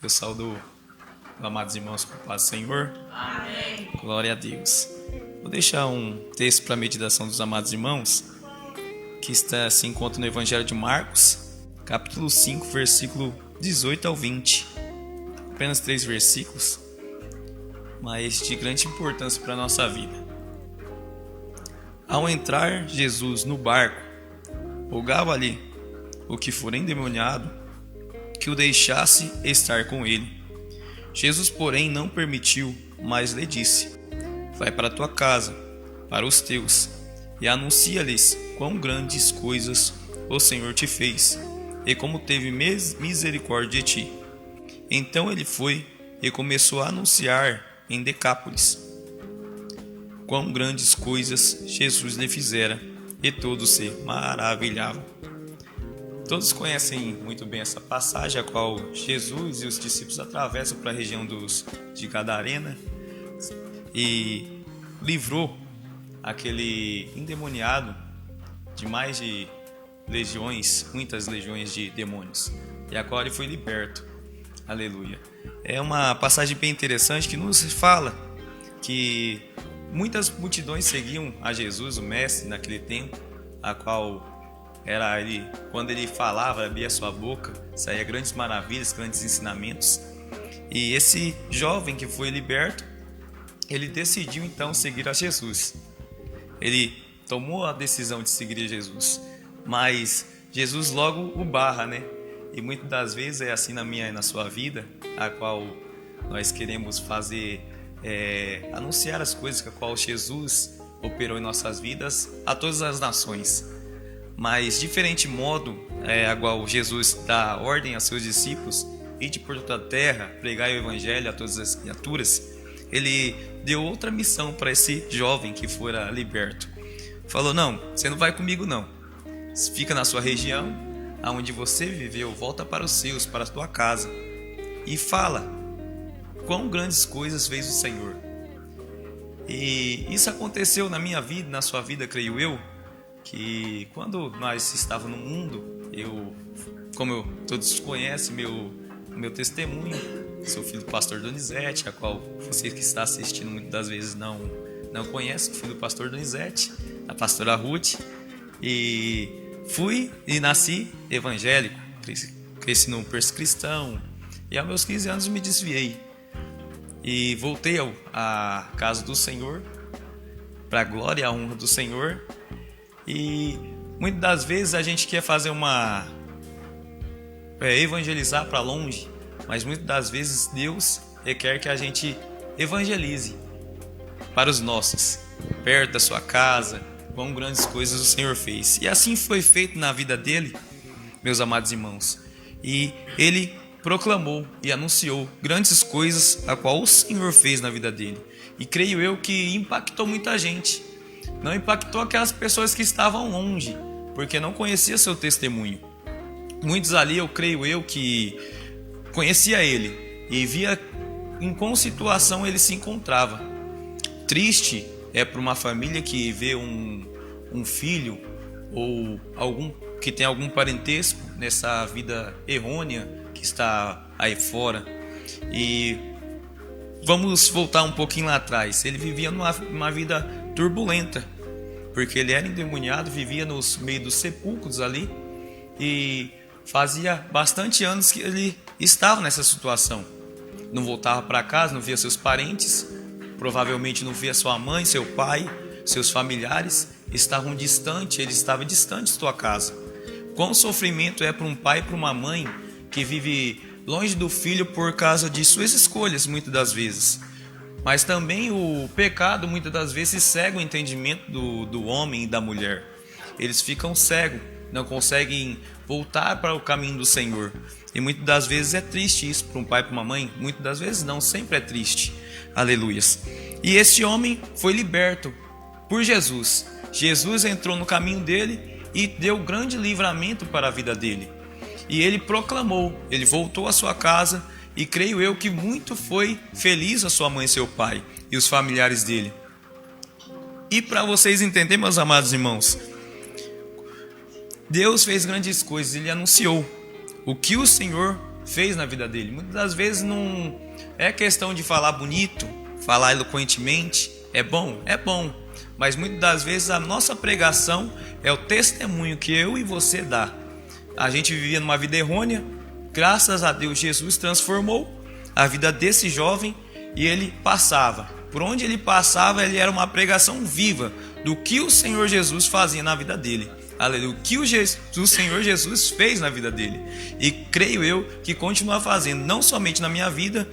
Eu saúdo os amados irmãos com a paz do Senhor. Amém. Glória a Deus. Vou deixar um texto para a meditação dos amados irmãos, que se encontra no Evangelho de Marcos, capítulo 5, versículo 18 ao 20. Apenas 3 versículos, mas de grande importância para a nossa vida. Ao entrar Jesus no barco, rogava-lhe o que for endemoniado que o deixasse estar com ele. Jesus, porém, não permitiu, mas lhe disse: vai para a tua casa, para os teus, e anuncia-lhes quão grandes coisas o Senhor te fez, e como teve misericórdia de ti. Então ele foi e começou a anunciar em Decápolis quão grandes coisas Jesus lhe fizera, e todos se maravilhavam. Todos conhecem muito bem essa passagem, a qual Jesus e os discípulos atravessam para a região de Gadarena e livrou aquele endemoniado de mais de muitas legiões de demônios. E agora ele foi liberto. Aleluia. É uma passagem bem interessante que nos fala que muitas multidões seguiam a Jesus, o Mestre, naquele tempo, a qual era ele, quando ele falava, abria sua boca, saía grandes maravilhas, grandes ensinamentos. E esse jovem que foi liberto, ele decidiu então seguir a Jesus. Ele tomou a decisão de seguir a Jesus, mas Jesus logo o barra, né? E muitas das vezes é assim na minha e na sua vida, a qual nós queremos fazer, anunciar as coisas que a qual Jesus operou em nossas vidas a todas as nações. Mas, diferente modo, a qual Jesus dá ordem a seus discípulos, ide por toda a terra, pregai o evangelho a todas as criaturas, ele deu outra missão para esse jovem que fora liberto. Falou: não, você não vai comigo não, fica na sua região, aonde você viveu, volta para os seus, para a tua casa, e fala quão grandes coisas fez o Senhor. E isso aconteceu na minha vida, na sua vida, creio eu, que quando nós estávamos no mundo, como todos conhecem meu testemunho, sou filho do pastor Donizete, a qual você que está assistindo muitas das vezes não conhece, o filho do pastor Donizete, a pastora Ruth, e fui e nasci evangélico, cresci no berço cristão, e aos meus 15 anos me desviei e voltei à casa do Senhor, para a glória e a honra do Senhor. E muitas das vezes a gente quer fazer evangelizar para longe, mas muitas das vezes Deus requer que a gente evangelize para os nossos, perto da sua casa, quão grandes coisas o Senhor fez. E assim foi feito na vida dele, meus amados irmãos. E ele proclamou e anunciou grandes coisas a qual o Senhor fez na vida dele. E creio eu que impactou muita gente. Não impactou aquelas pessoas que estavam longe, porque não conhecia seu testemunho. Muitos ali, eu creio eu, que conhecia ele e via em qual situação ele se encontrava. Triste é para uma família que vê um filho ou algum que tem algum parentesco nessa vida errônea que está aí fora. E vamos voltar um pouquinho lá atrás. Ele vivia numa vida turbulenta, porque ele era endemoniado, vivia no meio dos sepulcros ali, e fazia bastante anos que ele estava nessa situação. Não voltava para casa, não via seus parentes, provavelmente não via sua mãe, seu pai, seus familiares estavam distantes, ele estava distante de sua casa. Quão sofrimento é para um pai e para uma mãe que vive longe do filho por causa de suas escolhas, muitas das vezes. Mas também o pecado muitas das vezes cega o entendimento do homem e da mulher. Eles ficam cegos, não conseguem voltar para o caminho do Senhor. E muitas das vezes é triste isso para um pai e para uma mãe. Muitas das vezes não, sempre é triste. Aleluias. E esse homem foi liberto por Jesus. Jesus entrou no caminho dele e deu grande livramento para a vida dele. E ele proclamou, ele voltou à sua casa. E creio eu que muito foi feliz a sua mãe e seu pai e os familiares dele. E para vocês entenderem, meus amados irmãos, Deus fez grandes coisas, ele anunciou o que o Senhor fez na vida dele. Muitas das vezes não é questão de falar bonito, falar eloquentemente, é bom, mas muitas das vezes a nossa pregação é o testemunho que eu e você dá. A gente vivia numa vida errônea, graças a Deus Jesus transformou a vida desse jovem e ele passava. Por onde ele passava, ele era uma pregação viva do que o Senhor Jesus fazia na vida dele. Aleluia. O que o Senhor Jesus fez na vida dele. E creio eu que continua fazendo, não somente na minha vida,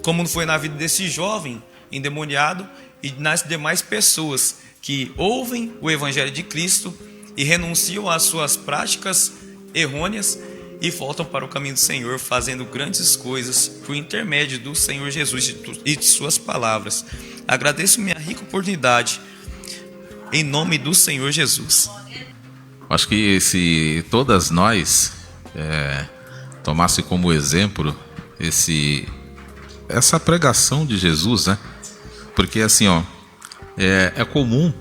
como foi na vida desse jovem endemoniado e nas demais pessoas que ouvem o Evangelho de Cristo e renunciam às suas práticas errôneas e voltam para o caminho do Senhor, fazendo grandes coisas por intermédio do Senhor Jesus e de suas palavras. Agradeço minha rica oportunidade em nome do Senhor Jesus. Acho que se todas nós tomasse como exemplo essa pregação de Jesus, né? Porque assim, é comum,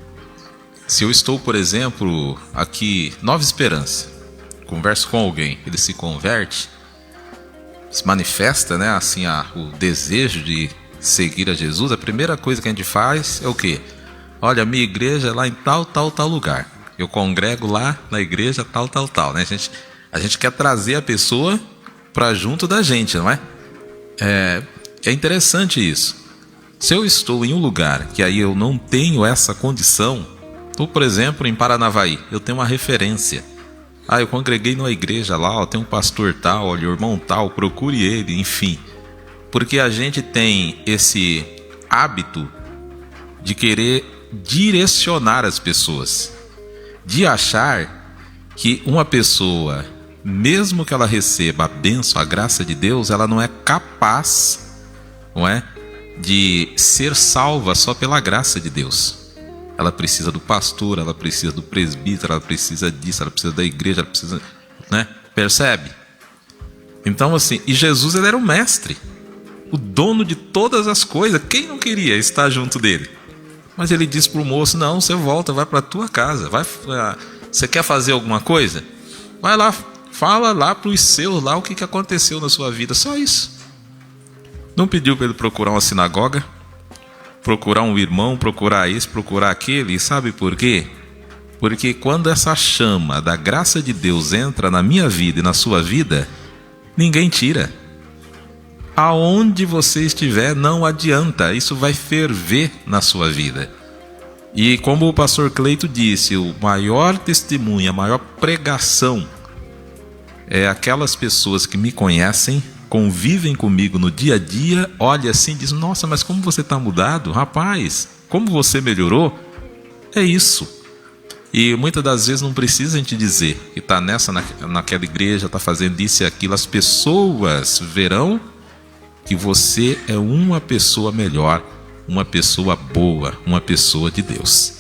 se eu estou, por exemplo, aqui, Nova Esperança, converso com alguém, ele se converte, se manifesta, né, assim, o desejo de seguir a Jesus, a primeira coisa que a gente faz é o quê? Olha, minha igreja é lá em tal lugar. Eu congrego lá na igreja tal, né? A gente quer trazer a pessoa para junto da gente, não é? É interessante isso. Se eu estou em um lugar que aí eu não tenho essa condição, estou, por exemplo, em Paranavaí, eu tenho uma referência. Eu congreguei numa igreja lá, tem um pastor tal, olha, o irmão tal, procure ele, enfim. Porque a gente tem esse hábito de querer direcionar as pessoas, de achar que uma pessoa, mesmo que ela receba a bênção, a graça de Deus, ela não é capaz, não é, de ser salva só pela graça de Deus. Ela precisa do pastor, ela precisa do presbítero, ela precisa disso, ela precisa da igreja, ela precisa, né? Percebe? Então assim, e Jesus, ele era o mestre, o dono de todas as coisas. Quem não queria estar junto dele? Mas ele disse para o moço: não, você volta, vai para a tua casa. Você quer fazer alguma coisa? Vai lá, fala lá para os seus lá o que aconteceu na sua vida. Só isso. Não pediu para ele procurar uma sinagoga, procurar um irmão, procurar isso, procurar aquele. E sabe por quê? Porque quando essa chama da graça de Deus entra na minha vida e na sua vida, ninguém tira. Aonde você estiver, não adianta, isso vai ferver na sua vida. E como o pastor Cleito disse, o maior testemunho, a maior pregação é aquelas pessoas que me conhecem, convivem comigo no dia a dia, olham assim e dizem: nossa, mas como você está mudado, rapaz, como você melhorou. É isso. E muitas das vezes não precisa a gente dizer que está naquela igreja, está fazendo isso e aquilo. As pessoas verão que você é uma pessoa melhor, uma pessoa boa, uma pessoa de Deus.